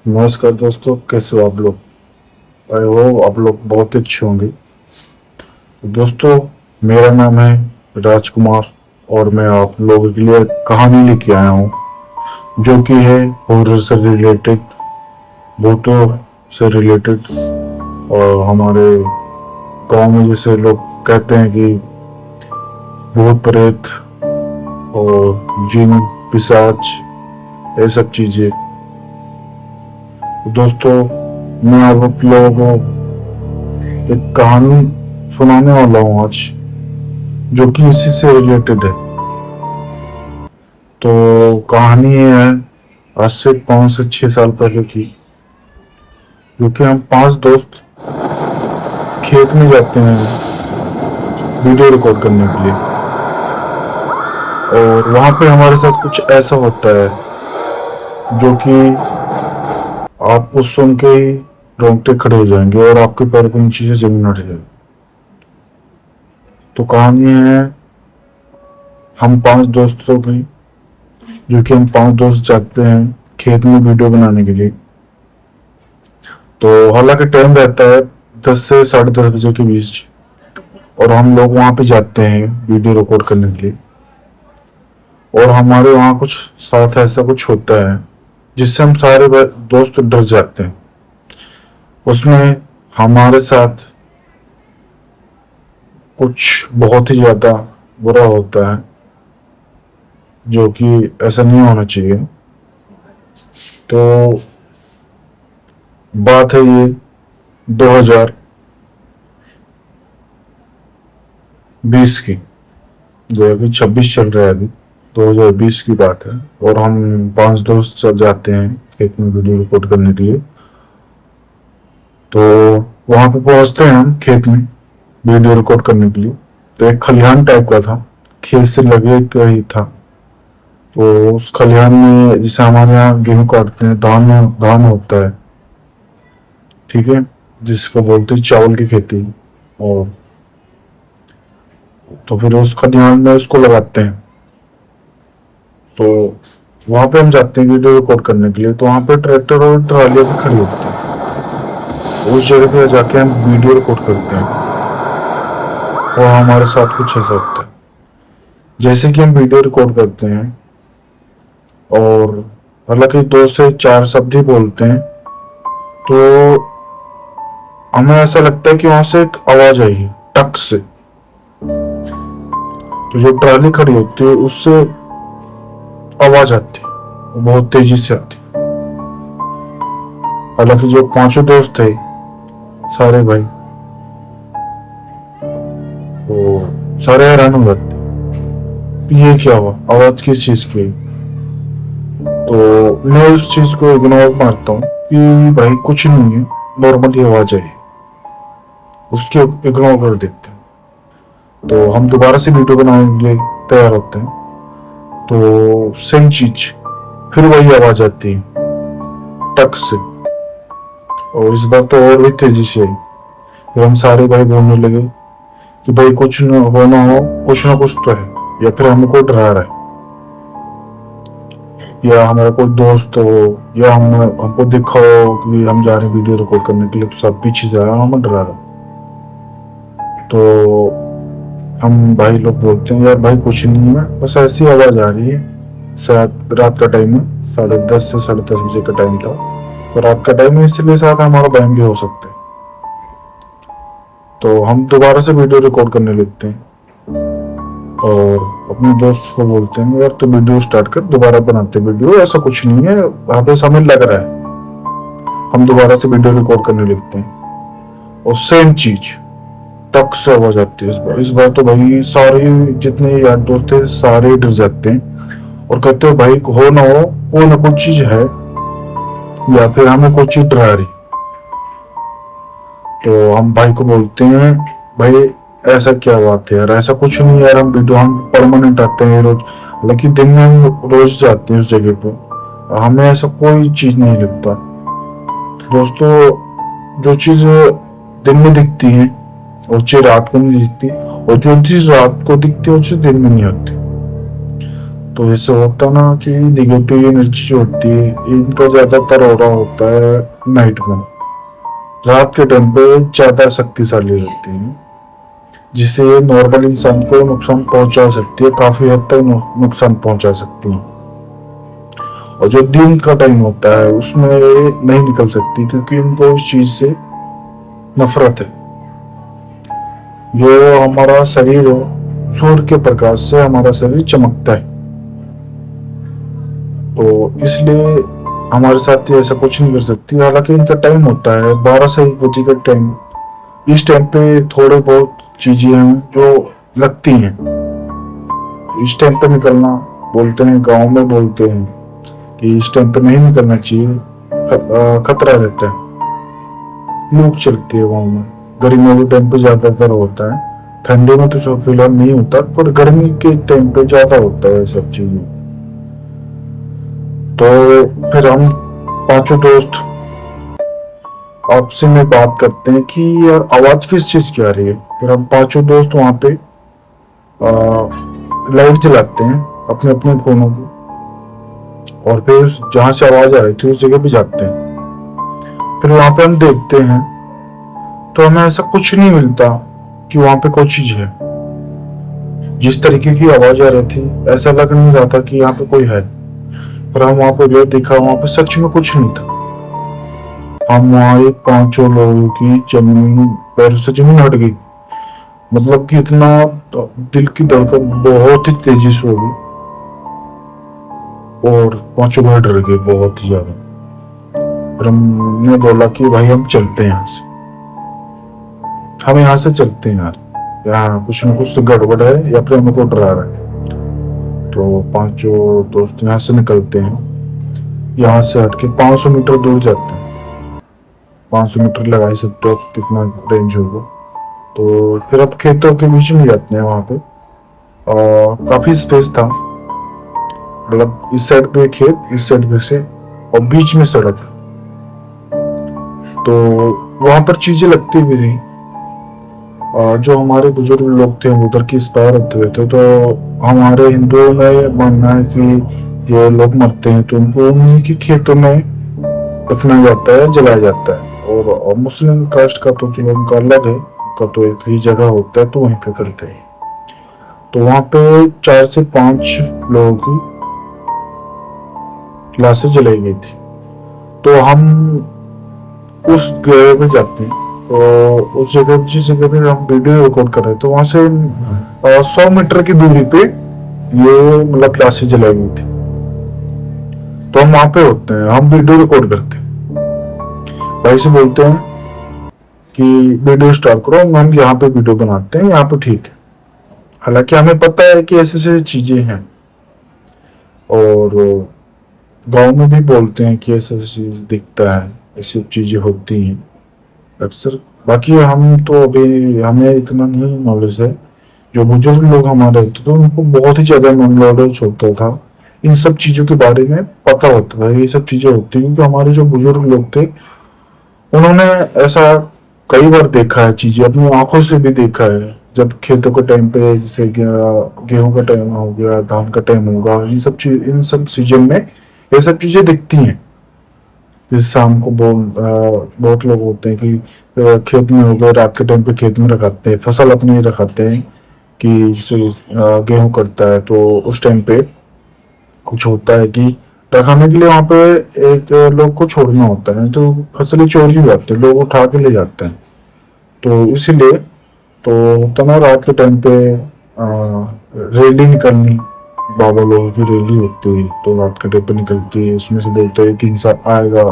नमस्कार दोस्तों, कैसे हो आप लोग। आई हो आप लोग बहुत अच्छे होंगे। दोस्तों, मेरा नाम है राजकुमार और मैं आप लोगों के लिए कहानी लेके आया हूँ जो कि है हॉरर से रिलेटेड, भूतों से रिलेटेड। और हमारे गांव में जैसे लोग कहते हैं कि भूत प्रेत और जिन पिशाच, ये सब चीजें। दोस्तों, मैं आप लोगों को एक कहानी सुनाने वाला हूँ आज, जो कि इसी से रिलेटेड है। तो कहानी ये है आज से 5 से 6 साल पहले की, जो कि हम 5 दोस्त खेत में जाते हैं वीडियो रिकॉर्ड करने के लिए। और वहां पे हमारे साथ कुछ ऐसा होता है जो कि आपको सुन के ही रोंगटे खड़े हो जाएंगे और आपके पैर के नीचे से जमीन हट जाएगी। तो कहानी है हम 5 दोस्तों की, जो कि हम 5 दोस्त जाते हैं खेत में वीडियो बनाने के लिए। तो हालांकि टाइम रहता है 10 से 10:30 बजे के बीच, और हम लोग वहां पे जाते हैं वीडियो रिकॉर्ड करने के लिए। और हमारे वहाँ कुछ साथ ऐसा कुछ होता है जिससे हम सारे दोस्त डर जाते हैं। उसमें हमारे साथ कुछ बहुत ही ज्यादा बुरा होता है, जो कि ऐसा नहीं होना चाहिए। तो बात है ये 2020 की, 2026 चल रहा है अभी, 2020 की बात है। और हम 5 दोस्त सब जाते हैं खेत में वीडियो रिकॉर्ड करने के लिए। तो वहां पे पहुंचते हैं हम खेत में वीडियो रिकॉर्ड करने के लिए। तो एक खलिहान टाइप का था, खेत से लगे का ही था। तो उस खलिहान में जैसे हमारे यहाँ गेहूं काटते हैं, धान धान होता है, ठीक है, जिसको बोलते हैं चावल की खेती। और तो फिर उस खलिहान में उसको लगाते हैं। तो वहां पे हम जाते हैं वीडियो रिकॉर्ड करने के लिए। तो वहां पे ट्रैक्टर और ट्रालियां भी खड़ी होती है। उस जगह पे जाके हम वीडियो रिकॉर्ड करते हैं और हमारे साथ कुछ ऐसा होता है। जैसे कि हम वीडियो रिकॉर्ड करते हैं और हालांकि 2 से 4 शब्द ही बोलते हैं, तो हमें ऐसा लगता है कि वहां से एक आवाज आई है टक से। तो जो ट्राली खड़ी होती है उससे आवाज आती है, वो बहुत तेजी से आती है। हालांकि जो 5 दोस्त थे, सारे भाई, वो सारे हैरान हो जाते हैं, ये क्या हुआ, आवाज किस चीज की। तो मैं उस चीज को इग्नोर मारता हूँ कि भाई कुछ नहीं है, नॉर्मली आवाज आई, उसके इग्नोर कर देते हैं। तो हम दोबारा से वीडियो बनाने के लिए तैयार होते हैं। तो सेम चीज, फिर वही आवाज आती है टक से, और इस बार तो और भी तेजी से आई। फिर हम सारे भाई बोलने लगे कि भाई कुछ न हो ना हो, कुछ ना कुछ तो है, या फिर हमें कोई डरा रहा है, या हमारा कोई दोस्त हो, या हमको दिखा हो कि हम जा रहे हैं वीडियो रिकॉर्ड करने के लिए, तो सब पीछे जा रहा है, हमें डरा रहा। तो हम भाई लोग बोलते हैं यार भाई कुछ नहीं है, बस ऐसी आवाज आ रही है। शायद रात का टाइम है, 10:30 से 10:30 बजे का टाइम था, तो रात का टाइम है, इसलिए शायद हमारा बहन भी हो सकता है। तो हम दोबारा से वीडियो रिकॉर्ड करने लगते हैं और अपने दोस्त को बोलते हैं यार तो वीडियो स्टार्ट कर, दोबारा बनाते वीडियो, ऐसा कुछ नहीं है, वापस हमें लग रहा है। हम दोबारा से वीडियो रिकॉर्ड करने लगते हैं और सेम चीज टक से आवाज आती है। इस बार तो भाई सारे जितने यार दोस्त थे सारे डर जाते हैं और कहते हैं भाई हो ना हो, कोई ना कोई चीज है, या फिर हमें कोई चीज डरा रही। तो हम भाई को बोलते हैं भाई ऐसा क्या बात है यार, ऐसा कुछ नहीं यार, हम परमानेंट आते हैं रोज, लेकिन दिन में हम रोज जाते हैं उस जगह पे, हमें ऐसा कोई चीज नहीं लगता। दोस्तों, जो चीज दिन में दिखती है वो चीज रात को नहीं दिखती, और जो चीज रात को दिखती है वो चीज दिन में नहीं होती। तो ऐसे होता ना कि निगेटिव एनर्जी जो होती है इनका ज्यादातर हो रहा होता है नाइट में। रात के टाइम पे ज्यादा शक्तिशाली रहती है, जिससे ये नॉर्मल इंसान को नुकसान पहुंचा सकती है, काफी हद तक नुकसान पहुंचा सकती है। और जो दिन का टाइम होता है उसमें ये नहीं निकल सकती, क्योंकि इनको उस चीज से नफरत है। जो हमारा शरीर है, सूर्य के प्रकाश से हमारा शरीर चमकता है, तो इसलिए हमारे साथ ये ऐसा कुछ नहीं कर सकती। हालांकि इनका टाइम होता है 12 से 1 बजे का टाइम। इस टाइम पे थोड़े बहुत चीजें हैं जो लगती हैं। इस टाइम पे निकलना, बोलते हैं गांव में बोलते हैं कि इस टाइम पे नहीं निकलना चाहिए, खतरा रहता है। लूट चलती है गाँव में। गर्मियों के टाइम पे ज्यादातर होता है, ठंडी में तो फिलहाल नहीं होता, पर गर्मी के टाइम पे ज्यादा होता है सब चीजें। तो फिर हम पांचों दोस्त आपसे में बात करते हैं कि यार आवाज किस चीज की आ रही है। फिर हम पांचों दोस्त वहां पे लाइट जलाते हैं अपने अपने फोनों की, और फिर जहां से आवाज आ रही थी उस जगह पे जाते हैं। फिर वहां पे हम देखते हैं तो हमें ऐसा कुछ नहीं मिलता कि वहां पे कोई चीज है। जिस तरीके की आवाज आ रही थी ऐसा लग नहीं रहा था कि यहाँ पे कोई है, पर हम वहां पे गए, देखा वहां पे सच में कुछ नहीं था। हम वहां एक पांचों लोगों की जमीन पैर से जमीन हट गई, मतलब कि इतना दिल की धड़कन बहुत ही तेजी से हो गई, और पांचों भाई डर गए बहुत ही ज्यादा। फिर हमने बोला कि भाई हम चलते हैं यहाँ से, हम यहाँ से चलते हैं यार, यहाँ कुछ न कुछ गड़बड़ है या फिर हमको डरा रहा है। तो पांचों दोस्त यहाँ से निकलते हैं, यहाँ से हटके 500 मीटर दूर जाते हैं। 500 मीटर लगा ही सकते हो कितना रेंज होगा। तो फिर अब खेतों के बीच में जाते हैं, वहां पे काफी स्पेस था, मतलब इस साइड पे खेत, इस साइड पे से, और बीच में सड़क। तो वहां पर चीजें लगती भी थी। जो हमारे बुजुर्ग लोग थे वो उधर की एक्सपायर होते हुए थे, तो हमारे हिंदुओं में मानना है कि जो लोग मरते हैं तो उनको उन्हीं के खेतों में दफनाया जाता है, जलाया जाता है। और मुस्लिम कास्ट का तो चलो उनका अलग है, उनका तो एक ही जगह होता है, तो वहीं पे करते हैं। तो वहां पे 4 से 5 लोगों की लाशें जलाई गई थी। तो हम उस जगह पे जाते हैं, तो उस जगह, जिस जगह पे हम वीडियो रिकॉर्ड कर रहे थे, वहां से 100 मीटर की दूरी पे ये मतलब लाशें जलाई गई थी। तो हम वहां पे होते हैं, हम वीडियो रिकॉर्ड करते हैं, भाई से बोलते हैं कि वीडियो स्टार्ट करो, हम यहाँ पे वीडियो बनाते हैं, यहाँ पे ठीक है। हालांकि हमें पता है कि ऐसे ऐसे चीजें हैं, और गांव में भी बोलते हैं कि ऐसा चीज दिखता है, ऐसी चीजें होती हैं अक्सर। बाकी हम तो अभी, हमें इतना नहीं नॉलेज है। जो बुजुर्ग लोग हमारे होते थे उनको बहुत ही ज्यादा नॉलेज होता था, इन सब चीजों के बारे में पता होता था, ये सब चीजें होती, क्योंकि हमारे जो बुजुर्ग लोग थे उन्होंने ऐसा कई बार देखा है, चीजें अपनी आंखों से भी देखा है। जब खेतों के टाइम पे, जैसे गेहूं का टाइम हो गया, धान का टाइम होगा, इन सब सीजन में ये सब चीजें दिखती हैं। जैसे शाम को बहुत लोग होते हैं कि खेत में हो गए, रात के टाइम पे खेत में रखाते हैं, फसल अपनी रखाते हैं, कि जैसे गेहूं करता है तो उस टाइम पे कुछ होता है कि रखाने के लिए वहां पे एक लोग को छोड़ना होता है, तो फसलें चोरी हो जाती है, लोग उठा के ले जाते हैं। तो इसीलिए तो तना रात के टाइम पे रैली निकलनी, बाबा लोगों की रैली होती है, तो रात के टाइम पे निकलती है। उसमें से बोलते हैं कि इंसान आएगा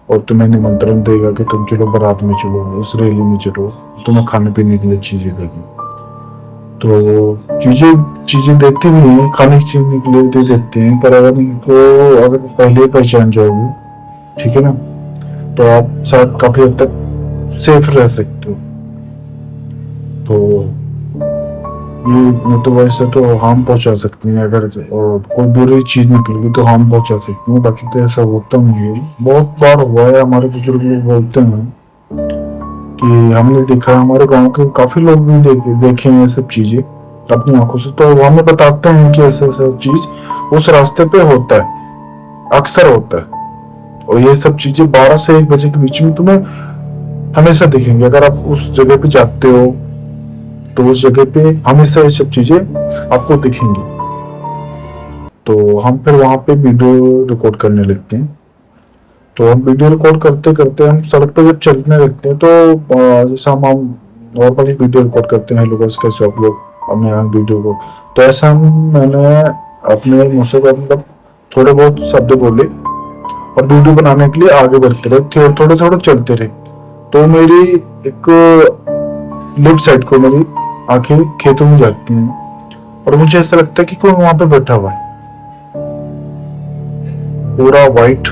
और तुम्हें निमंत्रण देगा कि तुम चलो बारात में चलो, इस रैली में चलो, तुम्हें खाने पीने के लिए चीजें देगी। तो चीजें चीजें देती भी हैं, खाने की चीज के लिए दे देते हैं, पर अगर पहले पहचान जाओगे, ठीक है ना, तो आप शायद काफी हद तक सेफ रह सकते हो। तो ये नहीं तो वैसे तो हार्म पहुंचा सकती है, अगर कोई बुरी चीज निकलेगी तो हार्म पहुंचा सकती है, बाकी तो ऐसा होता नहीं है। बहुत बार हुआ है, हमारे बुजुर्ग लोग बोलते हैं कि हमने देखा है, हमारे गांव के काफी लोग भी देखे हैं ये सब चीजें, अपनी आंखों से, तो वो हमें बताते हैं कि ऐसा ऐसा चीज उस रास्ते पे होता है, अक्सर होता है। और ये सब चीजें 12 से 1 बजे के बीच में तुम्हें हमेशा दिखेंगे। अगर आप उस जगह पे जाते हो तो उस जगह पे हमेशा ये सब चीजें आपको दिखेंगी। तो हम फिर वहां पे वीडियो रिकॉर्ड करने लगते हैं। तो हम वीडियो रिकॉर्ड करते करते हम सड़क पे जब चलने लगते हैं तो जैसे हम नॉर्मली वीडियो रिकॉर्ड करते हैं, हेलो बस कैसे आप लोग, हमें यहाँ वीडियो को, तो ऐसा मैंने अपने मुंह से मतलब थोड़े बहुत शब्द बोले और वीडियो बनाने के लिए आगे बढ़ते रहे, थोड़े थोड़े चलते रहे। तो मेरी एक लेफ्ट साइड को मेरी आंखें खेतों में जाती हैं और मुझे ऐसा लगता है कि कोई वहां पे बैठा हुआ है, पूरा वाइट,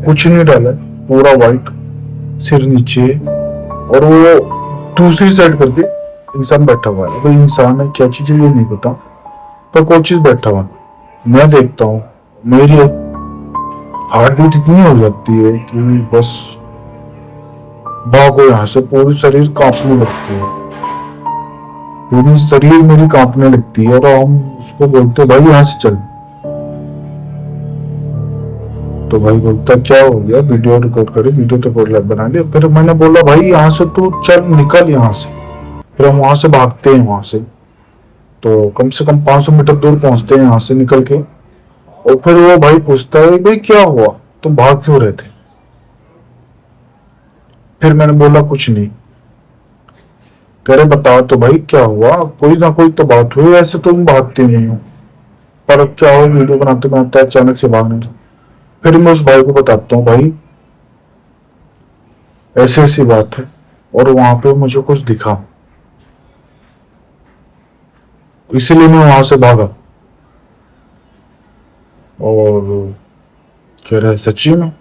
कुछ नहीं डाला, पूरा वाइट, सिर नीचे, और वो दूसरी साइड करके इंसान बैठा हुआ है। भाई इंसान है क्या चीज है ये नहीं पता, पर कोई चीज बैठा हुआ। मैं देखता हूँ, मेरी हार्ट बीट इतनी हो जाती है कि बस भागो यहाँ से, पूरी शरीर कांपने लगती है, पूरी शरीर मेरी कांपने लगती है। और हम उसको बोलते भाई यहाँ से चल। तो भाई बोलता क्या हो गया, वीडियो रिकॉर्ड करे, वीडियो तो बना लिया। फिर मैंने बोला भाई यहाँ से तू चल, निकल यहाँ से। फिर हम वहां से भागते हैं, वहां से तो कम से कम 500 मीटर दूर पहुंचते हैं यहाँ से निकल के। और फिर वो भाई पूछता है भाई क्या हुआ, तुम भाग क्यों रहे थे। फिर मैंने बोला कुछ नहीं। कह रहे बताओ तो भाई क्या हुआ, कोई ना कोई तो बात हुई, ऐसे तुम भागते नहीं हो, पर अब क्या हो, वीडियो बनाते बनाते अचानक से भागने लगे। फिर मैं उस भाई को बताता हूँ भाई ऐसी ऐसी बात है, और वहां पे मुझे कुछ दिखा, इसीलिए मैं वहां से भागा। और कह रहे सच्ची में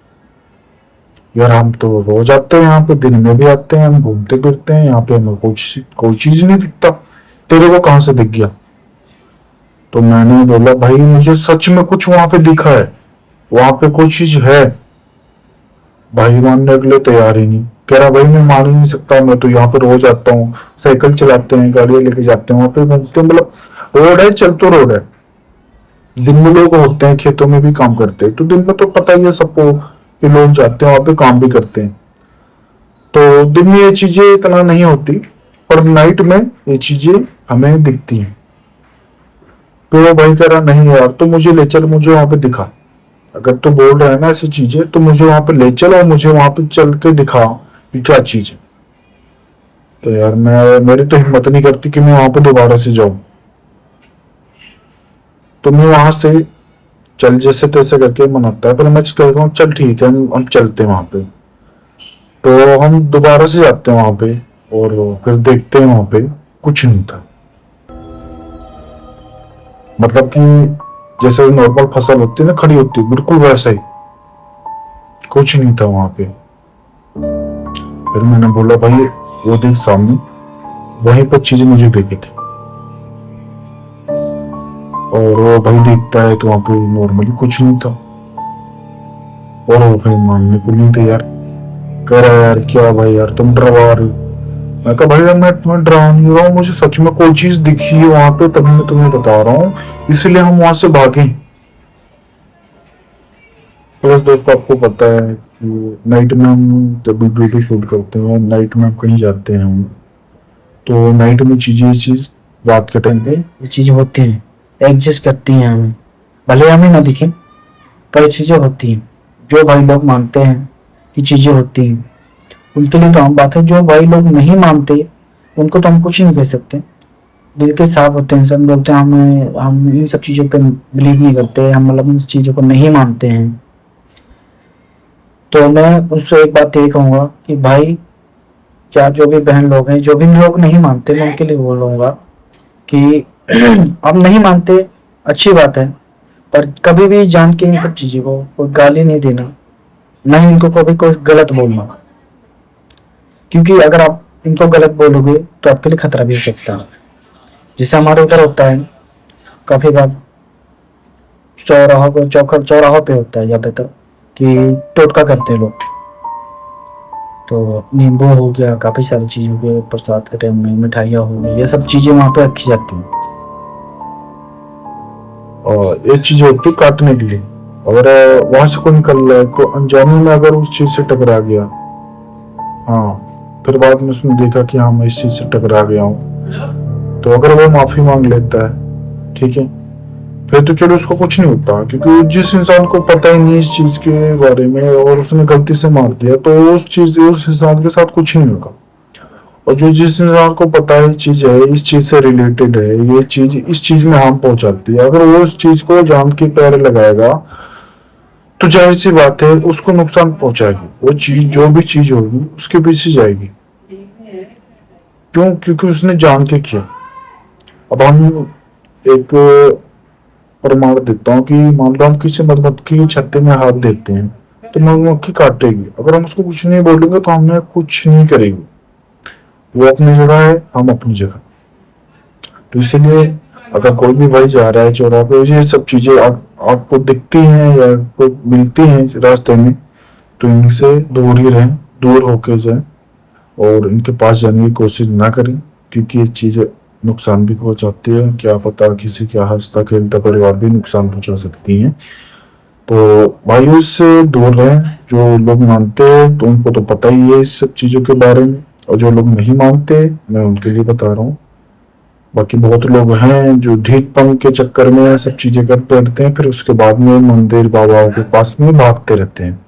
यार, हम तो रोज आते हैं यहाँ पे, दिन में भी आते हैं, हम घूमते फिरते हैं यहाँ पे, हमें कोई चीज नहीं दिखता, तेरे को कहां से दिख गया। तो मैंने बोला भाई मुझे सच में कुछ वहां पे दिखा है, वहां पे कोई चीज है। भाई मानने के लिए तैयार ही नहीं, कह रहा भाई मैं मान ही नहीं सकता, मैं तो यहाँ पे रोज आता हूँ, साइकिल चलाते हैं, गाड़ियां लेके जाते हैं, वहां पे घूमते हैं, मतलब रोड है, चल तो रोड है। दिन में लोग होते हैं, खेतों में भी काम करते हैं, तो दिन में तो पता ही है सबको कि लोग जाते हैं वहां पे, काम भी करते हैं। तो दिन में ये चीजें इतना नहीं होती, पर नाइट में ये चीजें हमें दिखती हैं। तो वो भाई कह रहा नहीं यार, तो मुझे ले चल, मुझे वहां पे दिखा, अगर तू बोल रहा है ना ऐसी चीजें, तो मुझे वहां पे ले चल और मुझे वहां पे चल के दिखा कि क्या चीज है। तो यार मैं, मेरी तो हिम्मत नहीं करती कि मैं वहां पे दोबारा से जाऊं। तो मैं वहां से चल जैसे तैसे करके मनाता है, पर मैं कहता हूँ चल ठीक है, हम चलते हैं वहां पे। तो हम दोबारा से जाते हैं वहां पे, और फिर देखते हैं वहां पे कुछ नहीं था। मतलब कि जैसे नॉर्मल फसल होती है ना, खड़ी होती है, बिल्कुल वैसा ही, कुछ नहीं था वहां पे। फिर मैंने बोला भाई वो देख सामने, वहीं पर चीज मुझे दिखी थी। और वो भाई देखता है तो वहां पे नॉर्मली कुछ नहीं था, और वो भाई मानने को नहीं तैयार, कह रहा है यार क्या भाई यार तुम डरवा रहे हो। मैं कहा भाई मैं तुम्हें डरा नहीं रहा हूँ, मुझे सच में कोई चीज दिखी है वहां पे, तभी मैं तुम्हें बता रहा हूँ, इसलिए हम वहां से भागे। प्लस दोस्तों आपको पता है कि नाइट में हम जब वीडियो शूट करते हैं, नाइट में हम कहीं जाते हैं हम, तो नाइट में चीजें चीज रात के टाइम पे ये चीजें होती हैं, एग्जिस्ट करती हैं हमें, भले हमें ना दिखे, पर चीजें होती हैं। जो भाई लोग मानते हैं कि चीजें होती हैं, उनके लिए तो आम बात है। जो भाई लोग नहीं मानते उनको तो हम कुछ नहीं कह सकते, दिल के साफ होते हैं, सब बोलते हैं हम इन सब चीजों पे बिलीव नहीं करते, हम मतलब इन चीजों को नहीं मानते हैं। तो मैं उससे एक बात यही कहूंगा कि भाई, क्या जो भी बहन लोग हैं, जो भी लोग नहीं मानते, मैं उनके लिए बोलूंगा कि आप नहीं मानते, अच्छी बात है, पर कभी भी जान के इन सब चीजों को कोई गाली नहीं देना, ना ही इनको कभी कोई गलत बोलना, क्योंकि अगर आप इनको गलत बोलोगे तो आपके लिए खतरा भी हो सकता है। जैसे हमारे उधर होता है काफी बार, चौराहों पे होता है ज्यादातर कि टोटका करते हैं लोग। तो नींबू हो गया, काफ़ी सारी चीज़ हो गई, प्रसाद के टाइम में मिठाइयाँ हो गई, ये सब चीज़ें वहाँ पे रखी जाती हैं। और एक चीज होती है काटने के लिए, अगर वहां से कोई निकल रहा है, को अनजाने में अगर उस चीज से टकरा गया, हाँ, फिर बाद में उसने देखा कि हाँ मैं इस चीज से टकरा गया हूँ, तो अगर वो माफी मांग लेता है, ठीक है, फिर तो चलो उसको कुछ नहीं होता, क्योंकि जिस इंसान को पता ही नहीं इस चीज के बारे में और उसने गलती से मार दिया, तो उस इंसान के साथ कुछ नहीं होगा। और जो जिस इंसान को पता है चीज है, इस चीज से रिलेटेड है, ये चीज इस चीज में हार्म पहुंचाती है, अगर वो उस चीज को जान के पैर लगाएगा, तो जाहिर सी बात है उसको नुकसान पहुंचाएगी, वो चीज जो भी चीज होगी उसके पीछे जाएगी। क्यों? क्योंकि उसने जान के किया। अब हम एक प्रमाण देता हूँ कि मान लो हम किसी मधुमक्खी के छत्ते में हाथ देते हैं, तो मधुमक्खी काटेगी, अगर हम उसको कुछ नहीं बोलेंगे तो हमें कुछ नहीं करेगी। वो अपनी जगह है, हम अपनी जगह। तो इसलिए अगर कोई भी भाई जा रहा है चौराहे पे, ये सब चीजें आपको दिखती हैं या कोई मिलती हैं रास्ते में, तो इनसे दूर ही रहें, दूर होके जाएं और इनके पास जाने की कोशिश ना करें, क्योंकि ये चीजें नुकसान भी पहुंचाती है, क्या पता किसी का हंसता खेलता परिवार भी नुकसान पहुंचा सकती हैं। तो भाइयों से दूर रहें। जो लोग मानते हैं तो उनको तो पता ही है इस सब चीजों के बारे में, और जो लोग नहीं मानते मैं उनके लिए बता रहा हूँ। बाकी बहुत लोग हैं जो ढीठपन के चक्कर में सब चीजें करते रहते हैं, फिर उसके बाद में मंदिर बाबाओं के पास में भागते रहते हैं।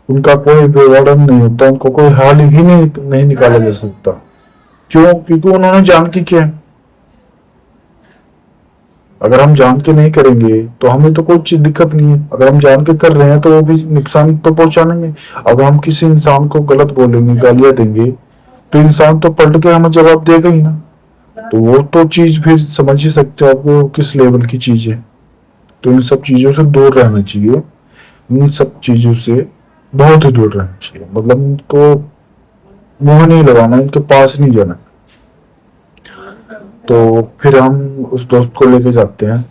उनका कोई विवरण नहीं होता, उनको कोई हाल ही नहीं निकाला जा सकता। क्यों? क्योंकि उन्होंने जान के किया। अगर हम जान के नहीं करेंगे तो हमें तो कोई चीज दिक्कत नहीं है, अगर हम जान के कर रहे हैं तो वो भी नुकसान तो पहुंचाएंगे। अगर हम किसी इंसान को गलत बोलेंगे, गालियां देंगे, तो इंसान तो पलट के हमें जवाब देगा ही ना। तो वो तो चीज फिर समझ ही सकते हो आप वो किस लेवल की चीज है। तो इन सब चीजों से दूर रहना चाहिए, इन सब चीजों से बहुत ही दूर रहना चाहिए, मतलब इनको मुंह नहीं लगाना, इनके पास नहीं जाना। तो फिर हम उस दोस्त को लेके जाते हैं,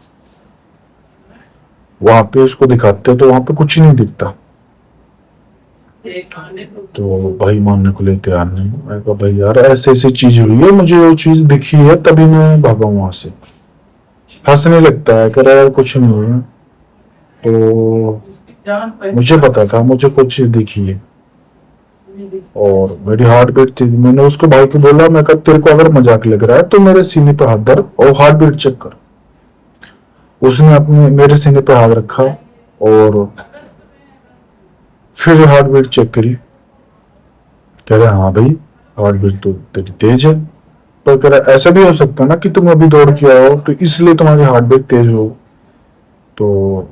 वहां पे उसको दिखाते हैं, तो वहां पे कुछ ही नहीं दिखता। तो भाई मानने को लिए तैयार नहीं। मैं कहा भाई यार ऐसे ऐसी चीज हुई है, मुझे वो चीज दिखी है तभी मैं भागा वहां से। हंसने लगता है, कह रहा है कुछ नहीं हुआ। तो मुझे पता था मुझे कुछ चीज दिखी है और मेरी हार्ट बीट थी। मैंने उसको भाई को बोला, मैं कहा तेरे को अगर मजाक लग रहा है तो मेरे सीने पे हाथ धर और हार्ट बीट चेक कर। उसने अपने मेरे सीने पे हाथ रखा और फिर हार्ट बीट चेक करी। कह रहा हाँ भाई हार्ट बीट तो तेरी तेज है। पर कह रहा ऐसा भी हो सकता है ना कि तुम अभी दौड़ के आओ तो इसलिए तुम्हारी हार्ट बीट तेज हो। तो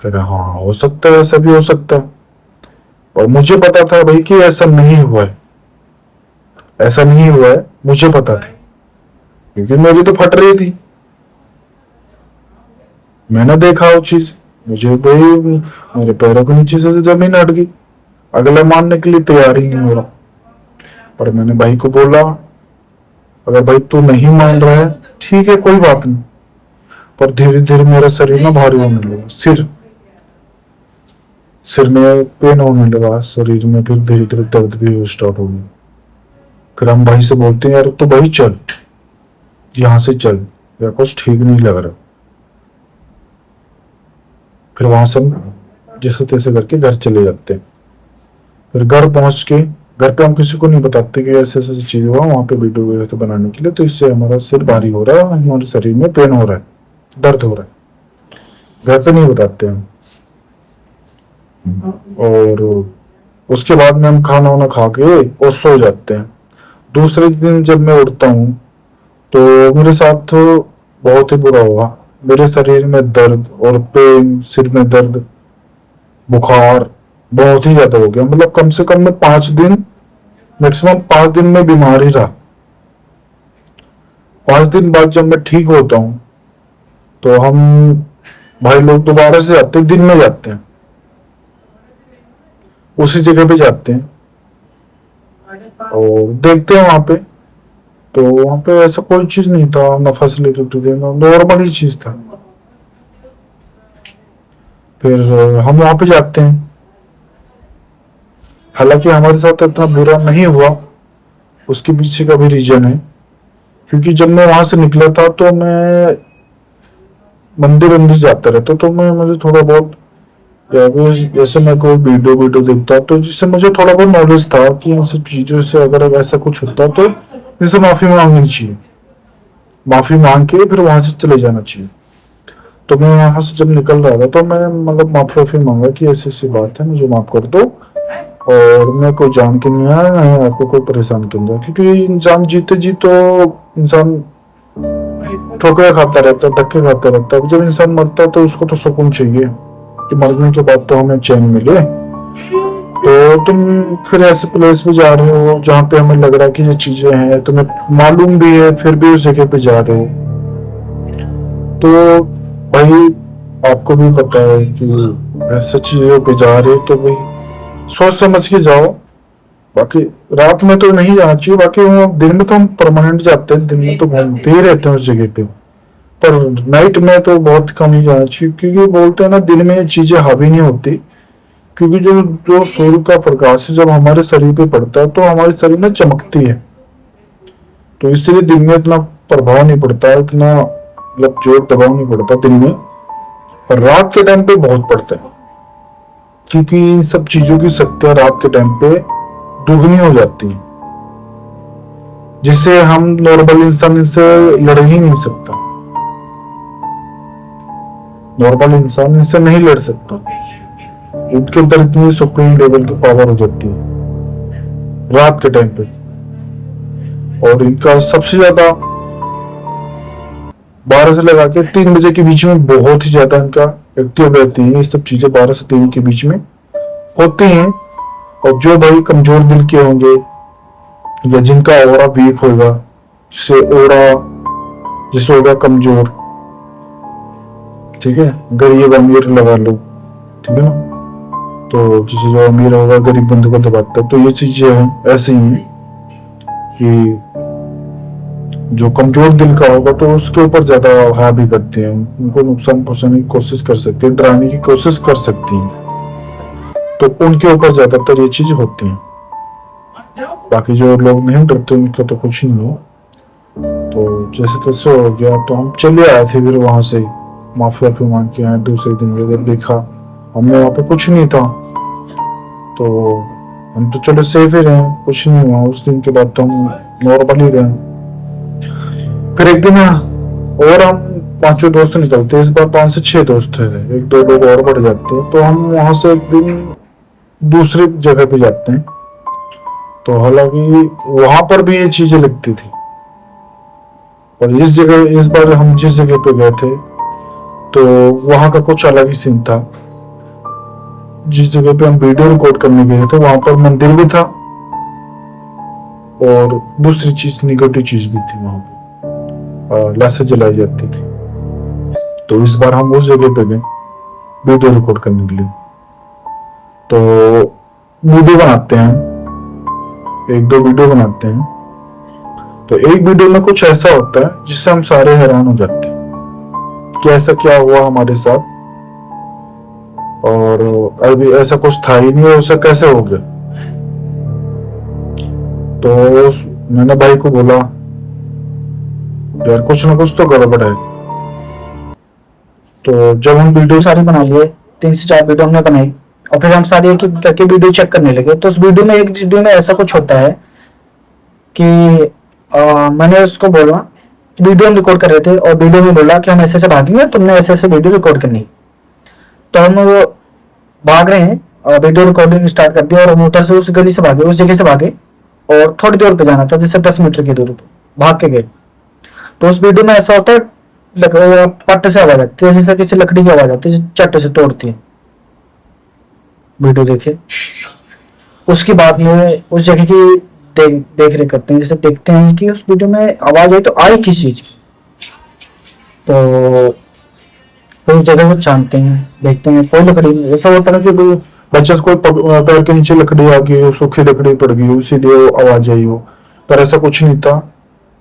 कह रहा हाँ हो सकता है, ऐसा भी हो सकता है। और मुझे पता था भाई कि ऐसा नहीं हुआ है, ऐसा नहीं हुआ है, मुझे पता था, क्योंकि मेरी तो फट रही थी, मैंने देखा वो चीज। मुझे भाई मेरे पैरों के नीचे से जमीन हट गई, अगला मानने के लिए तैयार ही नहीं हो रहा। पर मैंने भाई को बोला अगर भाई तू नहीं मान रहा है ठीक है कोई बात नहीं। पर धीरे धीरे मेरा शरीर ना भारी होने लगा, सिर सिर में पेन होने लगा, शरीर में फिर धीरे धीरे दर्द भी स्टार्ट हो गया। फिर हम भाई से बोलते हैं यार तो भाई चल यहाँ से चल, या कुछ ठीक नहीं लग रहा। फिर वहां से हम जैसे तैसे करके घर चले जाते हैं। फिर घर पहुंच के घर पे हम किसी को नहीं बताते कि ऐसे ऐसे चीज हुआ वहां पे वीडियो वगैरह बनाने के लिए, तो इससे हमारा सिर भारी हो रहा है, हमारे शरीर में पेन हो रहा है, दर्द हो रहा है, घर पे नहीं बताते हम। और उसके बाद में हम खाना वाना खा के और सो जाते हैं। दूसरे दिन जब मैं उठता हूँ तो मेरे साथ तो बहुत ही बुरा हुआ। मेरे शरीर में दर्द और पेन, सिर में दर्द, बुखार बहुत ही ज्यादा हो गया। मतलब कम से कम मैं 5 दिन, मैक्सिमम 5 दिन में बीमार ही रहा। 5 दिन बाद जब मैं ठीक होता हूँ तो हम भाई लोग दोबारा से जाते हैं, दिन में जाते हैं, उसी जगह पे जाते हैं और देखते हैं वहां पे। तो वहां पे ऐसा कोई चीज नहीं था, ना फैसिलिटी थी, ना नॉर्मल ही चीज था। फिर हम वहां पे जाते हैं, हालांकि हमारे साथ इतना बुरा नहीं हुआ, उसके पीछे का भी रीजन है। क्योंकि जब मैं वहां से निकला था तो मैं मंदिर अंदर जाता रहता, तो मैं मुझे थोड़ा बहुत या फिर जैसे मैं कोई वीडियो वीडियो देखता तो जिससे मुझे थोड़ा बहुत नॉलेज था कि इन सब चीजों से अगर ऐसा कुछ होता तो इनसे माफी मांगनी चाहिए, माफी मांग के फिर वहां से चले जाना चाहिए। तो मैं वहां से जब निकल रहा था तो मैं मतलब माफी वाफी मांगा कि ऐसी ऐसी बात है, मुझे माफ कर दो, और मैं कोई जान के नहीं आया है, आपको कोई परेशान कर दिया। क्योंकि इंसान जीते जी तो इंसान ठोकरे खाता रहता है, धक्के खाता रहता है। जब इंसान मरता है तो उसको तो सुकून चाहिए कि मरने के बाद तो हमें चैन मिले। तो तुम फिर ऐसे प्लेस पे जा रहे हो जहाँ पे हमें लग रहा है कि ये चीजें हैं, तुम्हें मालूम भी है, फिर भी उस जगह पे जा रहे हो। तो भाई आपको भी पता है कि ऐसे चीजों पे जा रहे हो तो भाई सोच समझ के जाओ। बाकी रात में तो नहीं जाना चाहिए, बाकी वो दिन में तो हम परमानेंट जाते हैं, दिन में तो घूमते ही रहते हैं उस जगह पे। पर नाइट में तो बहुत कम ही जाना चाहिए, क्योंकि बोलते हैं ना दिन में ये चीजें हावी नहीं होती। क्योंकि जो जो सूर्य का प्रकाश जब हमारे शरीर पे पड़ता है तो हमारे शरीर में चमकती है, तो इसलिए दिन में इतना प्रभाव नहीं पड़ता है, इतना मतलब जोर दबाव नहीं पड़ता दिन में। पर रात के टाइम पे बहुत पड़ता है, क्योंकि इन सब चीजों की शक्तियां रात के टाइम पे दुगनी हो जाती है, जिससे हम नॉर्मल इंसान इनसे लड़ ही नहीं सकता। नॉर्मल इंसान इनसे नहीं लड़ सकता, उनके अंदर इतनी सुप्रीम लेवल की पावर हो जाती है रात के टाइम पे। और इनका सबसे ज्यादा 12 से लगा के 3 बजे के बीच में बहुत ही ज्यादा इनका एक्टिव रहती है। ये सब चीजें 12 से 3 के बीच में होती हैं। और जो भाई कमजोर दिल के होंगे या जिनका ऑरा वीक होगा, जिसे ऑरा जिसे होगा कमजोर, ठीक है, गरीब अमीर लगा लो, ठीक है ना, तो जिसे जो अमीर होगा गरीब बंदे को दबाता है। तो ये चीजें हैं ऐसी हैं कि जो कमजोर दिल का होगा तो उसके ऊपर ज्यादा हावी करते हैं, उनको नुकसान पहुंचाने की कोशिश कर सकते हैं, डराने की कोशिश कर सकती हैं, तो उनके ऊपर ज्यादातर ये चीज होती है। बाकी जो लोग नहीं डरते उनका तो कुछ नहीं हो। तो जैसे तैसे हो गया, तो हम चले आए थे फिर वहां से माफी वाफी मांग के आए। दूसरे दिन जब देखा हमने वहां पे कुछ नहीं था, तो हम तो चलो सेफ ही रहे, कुछ नहीं हुआ। उस दिन के बाद तो हम नॉर्मल ही रहे। फिर एक दिन और हम 5 दोस्त निकलते, इस बार 5 से 6 दोस्त थे, 1-2 लोग और बढ़ जाते हैं। तो हम वहां से एक दिन दूसरी जगह पे जाते हैं। तो हालांकि वहां पर भी ये चीजें लगती थी, पर इस बार हम जिस जगह पे गए थे तो वहां का कुछ अलग ही सीन था। जिस जगह पे हम वीडियो रिकॉर्ड करने गए थे वहां पर मंदिर भी था, और दूसरी चीज निगेटिव चीज भी थी, वहां पे लाशें जलाई जाती थी। तो इस बार हम उस जगह पे गए वीडियो रिकॉर्ड करने के लिए। तो वीडियो बनाते हैं, 1-2 वीडियो बनाते हैं। तो एक वीडियो में कुछ ऐसा होता है जिससे हम सारे हैरान हो जाते हैं कि ऐसा क्या हुआ हमारे साथ, और अभी ऐसा कुछ था ही नहीं, ऐसा कैसे हो गया। तो मैंने भाई को बोला यार कुछ ना कुछ तो गड़बड़ है। तो जब हम वीडियो सारी बना लिए, 3 से 4 वीडियो हमने बनाई, और फिर हम सारी एक एक करके वीडियो चेक करने लगे। तो उस वीडियो में एक वीडियो में ऐसा कुछ होता है कि मैंने उसको बोला, वीडियो हम रिकॉर्ड कर रहे थे और वीडियो में बोला कि हम ऐसे ऐसे भागेंगे, तुमने ऐसे ऐसे वीडियो रिकॉर्ड करनी। तो हम भाग रहे हैं और वीडियो रिकॉर्डिंग स्टार्ट कर दिया, और हम उधर से उस गली से भागे, उस जगह से भागे, और थोड़ी दूर पे जाना था, जैसे 10 मीटर की दूरी पे भाग के गए। तो उस वीडियो में ऐसा होता है पट्टे से आवाज आती है, जैसे किसी लकड़ी की आवाज आती है, चट्टे से तोड़ती है। वीडियो देखे, उसके बाद में उस जगह की देख रेख करते हैं, जैसे देखते हैं कि उस वीडियो में आवाज आई तो आई किस चीज की। तो उस जगह को छानते हैं, देखते हैं कोई लकड़ी नहीं। ऐसा होता है कि बच्चे को पैर के नीचे लकड़ी आ गई हो, सूखी लकड़ी पड़ गई हो, इसीलिए आवाज आई हो। पर ऐसा कुछ नहीं था,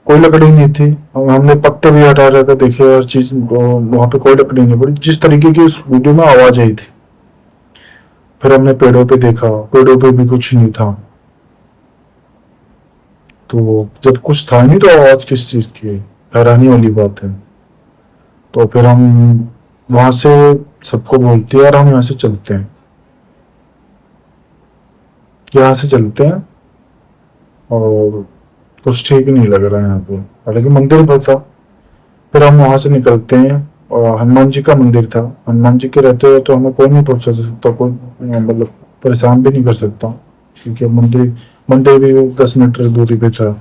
कोई लकड़ी नहीं थी। हमने पत्ते भी हटा कर देखे, हर चीज वहां पे कोई लकड़ी नहीं पड़ी जिस तरीके की उस वीडियो में आवाज आई थी। फिर हमने पेड़ों पे देखा, पेड़ों पे भी कुछ नहीं था। तो जब कुछ था नहीं तो आवाज किस चीज की है? हैरानी वाली बात है। तो फिर हम वहां से सबको बोलते हैं यार हम यहाँ से चलते हैं, यहाँ से चलते हैं, और कुछ ठीक नहीं लग रहा है यहाँ पे, हालांकि मंदिर भर था। फिर हम वहां से निकलते हैं, और हनुमान जी का मंदिर था। हनुमान जी के रहते हुए तो हमें कोई नहीं पहुंचा सकता, कोई मतलब परेशान भी नहीं कर सकता, क्योंकि मंदिर मंदिर भी 10 मीटर दूरी पे था।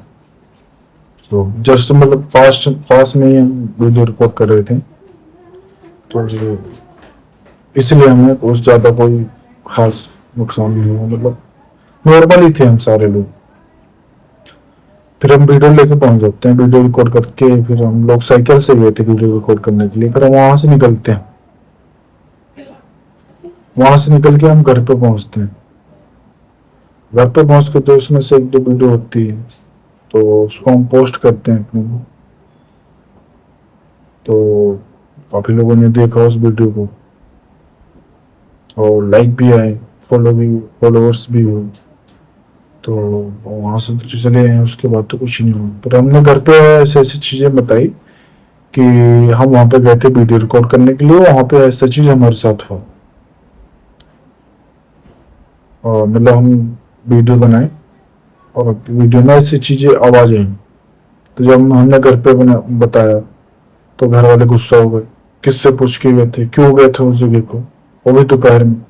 तो जस्ट मतलब पास पास में ही हम वीडियो रिकॉर्ड कर रहे थे। तो इसलिए हमें कुछ ज्यादा कोई खास नुकसान नहीं हुआ, मतलब नॉर्मल ही थे हम सारे लोग। फिर हम वीडियो लेके पहुंच जाते हैं, वीडियो रिकॉर्ड करके फिर हम लोग साइकिल से गए थे वीडियो रिकॉर्ड करने के लिए। फिर हम वहां से निकलते हैं, वहां से निकल के हम घर पे पहुंचते हैं। घर पे पहुंच के तो उसमें से एक दो वीडियो होती है, तो उसको हम पोस्ट करते हैं अपने। तो काफी लोगों ने देखा उस वीडियो को, और लाइक भी आए, फॉलोअर्स भी हुए। तो वहां से तो चले आए, उसके बाद तो कुछ नहीं हुआ। पर हमने घर पे ऐसे ऐसी चीजें बताई कि हम वहां पे गए थे वीडियो रिकॉर्ड करने के लिए, वहां पे ऐसा चीज हमारे साथ हुआ। और मतलब हम वीडियो बनाए, और वीडियो में ऐसी चीजें आवाज आई। तो जब हमने घर पे बताया तो घर वाले गुस्सा हो गए, किससे पूछ के गए थे, क्यों गए थे उस जगह को, वो भी दोपहर में।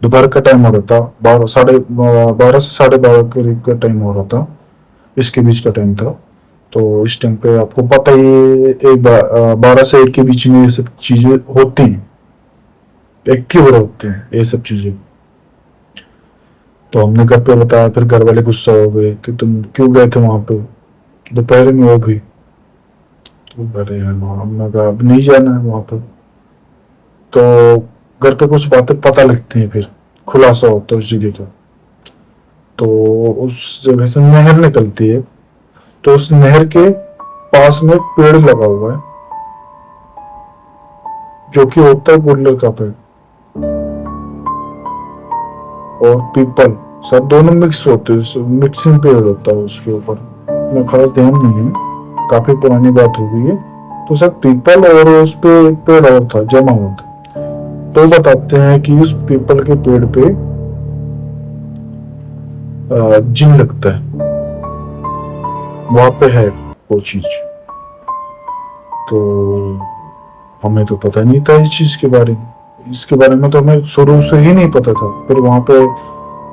दोपहर का टाइम हो रहा था, 12 से 12:30 के करीब का टाइम हो रहा था, इसके बीच का टाइम था। तो इस टाइम पे आपको पता ही है, 12 से 1 के बीच में ये सब चीजें होती हैं, एक्टिव होते हैं ये सब चीजें। तो हमने घर पे बताया, फिर घर वाले गुस्सा हो गए कि तुम क्यों गए थे वहां पे दोपहर में, वो भी। तो अरे यार हमने कहा अब नहीं जाना है वहां पे। तो घर पे कुछ बातें पता लगती हैं, फिर खुलासा होता है उस जगह का। तो उस जगह से नहर निकलती है, तो उस नहर के पास में एक पेड़ लगा हुआ है, जो कि होता है गुल्लर का पेड़ और पीपल, सब दोनों मिक्स होते हैं, मिक्सिंग पेड़ होता है उसके ऊपर। इतना खास ध्यान नहीं है, काफी पुरानी बात हो गई है। तो सब पीपल और उस पे एक पेड़ और था जमा हुआ था। तो बताते हैं कि उस पीपल के पेड़ पे जिन लगता है, वहां पे है वो चीज। तो हमें तो पता नहीं था इस चीज के बारे में, इसके बारे में तो हमें शुरू से ही नहीं पता था। फिर वहां पे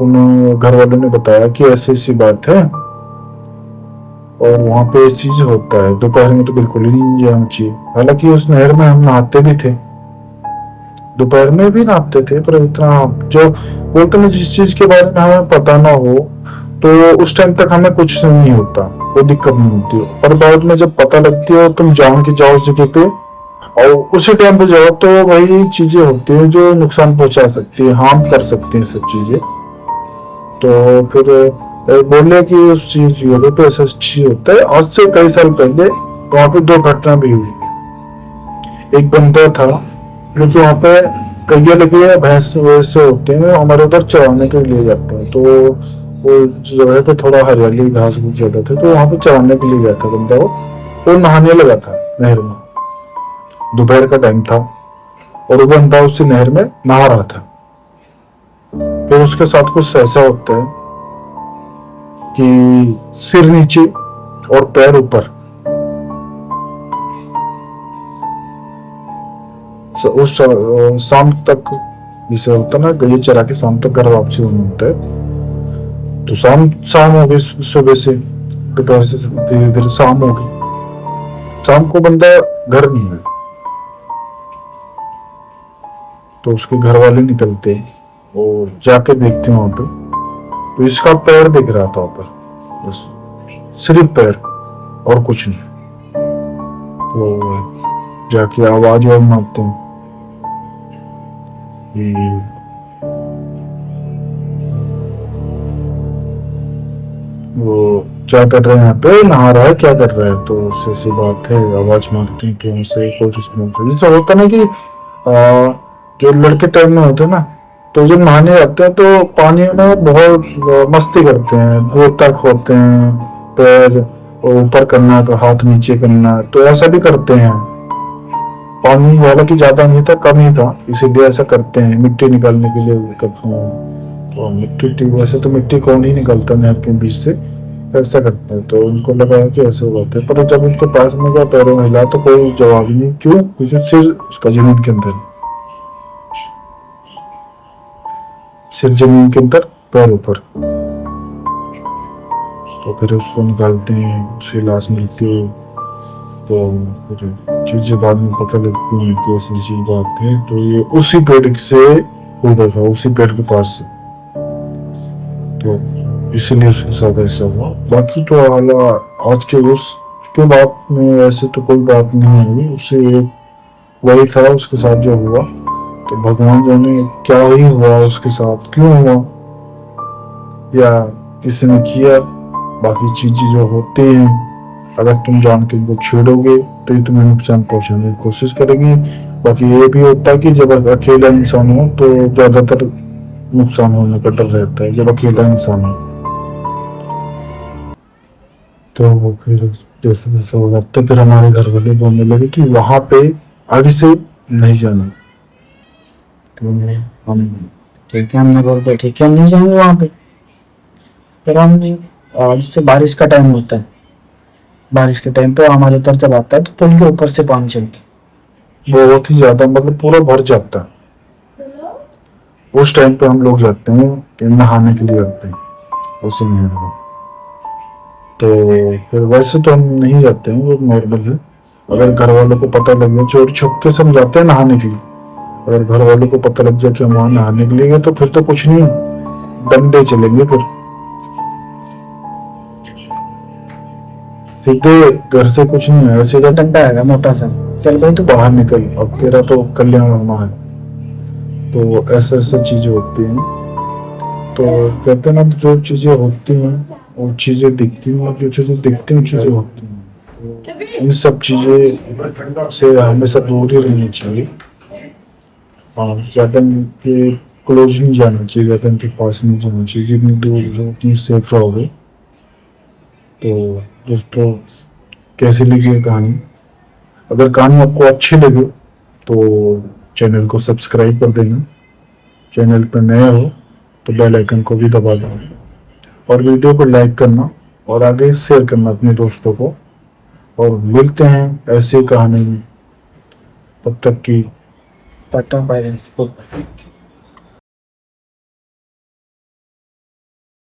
उन घर वालों ने बताया कि ऐसी ऐसी बात है, और वहां पे इस चीज होता है, दोपहर में तो बिल्कुल ही नहीं जाना चाहिए। हालांकि उस नहर में हम नहाते भी थे, दोपहर में भी नहाते थे, पर इतना जो बोलते ना, जिस चीज के बारे में हमें पता ना हो तो उस टाइम तक हमें कुछ नहीं होता, कोई दिक्कत नहीं होती। और बाद में जब पता लगती है, तुम जान के जाओ उस जगह पे और उसी टाइम पे जाओ, तो वही चीजें होती है जो नुकसान पहुंचा सकती है, हार्म कर सकती है सब चीजें। तो फिर बोले कि उस चीज जगह पे ऐसा चीज होता है। आज से कई साल पहले वहां पे 2 घटना भी हुई। एक बंदा था जो कि वहां पे गैया लेके भैंस वैसे होते हैं, हमारे उधर चराने के लिए जाते हैं। तो वो जगह पे थोड़ा हरियाली घास घूस ज्यादा थे, तो वहां पे चराने के लिए गया था बंदा। वो नहाने लगा था नहर में, दोपहर का टाइम था, और वो बंदा उसी नहर में नहा रहा था। फिर उसके साथ कुछ ऐसा होता है कि सिर नीचे और पैर ऊपर। उस शाम तक, जिसे होता है ना गैया चरा के शाम तक घर वापसी होना होता है। तो शाम शाम हो गई, सुबह से दोपहर से धीरे धीरे शाम हो गई। शाम को बंदा घर नहीं है, तो उसके घर वाले निकलते और जाके देखते हैं वहां पे, तो इसका पैर दिख रहा था ऊपर, बस सिर्फ पैर और कुछ नहीं। तो जाके आवाज और मारते हैं कि वो क्या कर रहे हैं, यहाँ पे नहा रहा है, क्या कर रहा है। तो उससे सी बात है, आवाज मारते हैं कि उनसे कोई रिस्पॉन्स है। जैसे होता ना कि जो लड़के टाइम में होते हैं ना, तो जब नहाने जाते हैं तो पानी में बहुत मस्ती करते हैं, गोता खोदते हैं, पैर ऊपर करना है तो हाथ नीचे करना है, तो ऐसा भी करते हैं। पानी हालांकि ज्यादा नहीं था, कम ही था, इसीलिए ऐसा करते हैं, मिट्टी निकालने के लिए वो करते हैं। तो वैसे तो मिट्टी कौन ही निकलता नहर के बीच से, ऐसा करते हैं। तो उनको लगा कि ऐसे होते हैं, पर जब उनके पास में गया, पैरों में हिला तो कोई जवाब ही नहीं। क्यों? क्योंकि सिर उसका जमीन के अंदर, सिर जमीन के अंदर, पैर ऊपर। तो फिर उसको निकालते हैं, उसकी लाश मिलती है, तो फिर चीजें बाद में पता लगती हैं कि ऐसी चीज बात है। तो ये उसी पेड़ से कूदा था, उसी पेड़ के पास से, तो इसलिए उसके साथ ऐसा हुआ। बाकी तो हालां आज के उसके बाद में ऐसे तो कोई बात नहीं आई, उसे वही था उसके साथ जो हुआ। तो भगवान जाने क्या ही हुआ उसके साथ, क्यों हुआ, या किसी ने किया। बाकी चीजें जो होती हैं, अगर तुम जान के इनको छेड़ोगे तो ये तुम्हें नुकसान पहुंचाने की कोशिश करेगी। बाकी ये भी होता है कि जब अकेला इंसान हो तो ज्यादातर नुकसान होने का डर रहता है, जब अकेला इंसान हो। तो फिर जैसे जैसे हो जाता, फिर हमारे घर वाले बोलने लगे कि वहां पे आगे से नहीं जाना। तो हम ठीक है, हमने बोल दिया ठीक है हम नहीं जाएंगे वहां पे। फिर हम जैसे बारिश का टाइम होता है, बारिश के टाइम पे हमारे उधर जब आता है तो पुल के ऊपर से पानी चलता है, बहुत ही ज्यादा, मतलब पूरा भर जाता है। उस टाइम पे हम लोग जाते हैं कि नहाने के लिए जाते हैं उसी नहर में। तो फिर वैसे तो हम नहीं जाते हैं, वो नॉर्मल है। अगर घर वालों को पता लग गया, चोरी छुप के सब जाते हैं नहाने के लिए। अगर घर वालों को पता लग जाए कि हम वहां नहाने के लिए गए तो फिर तो कुछ नहीं, डंडे चलेंगे। फिर सीधे घर से कुछ नहीं है, सीधा डंडा आएगा मोटा सा, चल भाई तू बाहर निकल, अब तेरा तो कल्याण होना है। तो ऐसे ऐसे चीजें होती हैं। तो कहते हैं ना, जो चीजें होती हैं वो चीजें दिखती हैं, और जो चीजें दिखती हैं चीजें होती हैं। इन सब चीजें से हमेशा दूर ही रहनी चाहिए। हाँ, ज्यादा इनके क्लोज नहीं जाना चाहिए, ज्यादा इनके पास नहीं जाना चाहिए। जितनी दूर हो उतनी सेफ रहोगे। तो दोस्तों, कैसी लगी ये कहानी? अगर कहानी आपको अच्छी लगे तो चैनल को सब्सक्राइब कर देना। चैनल पर नए हो तो बेल आइकन को भी दबा देना, और वीडियो को लाइक करना और आगे शेयर करना अपने दोस्तों को। और मिलते हैं ऐसी कहानी में, तब तक की टाटा बाय बाय।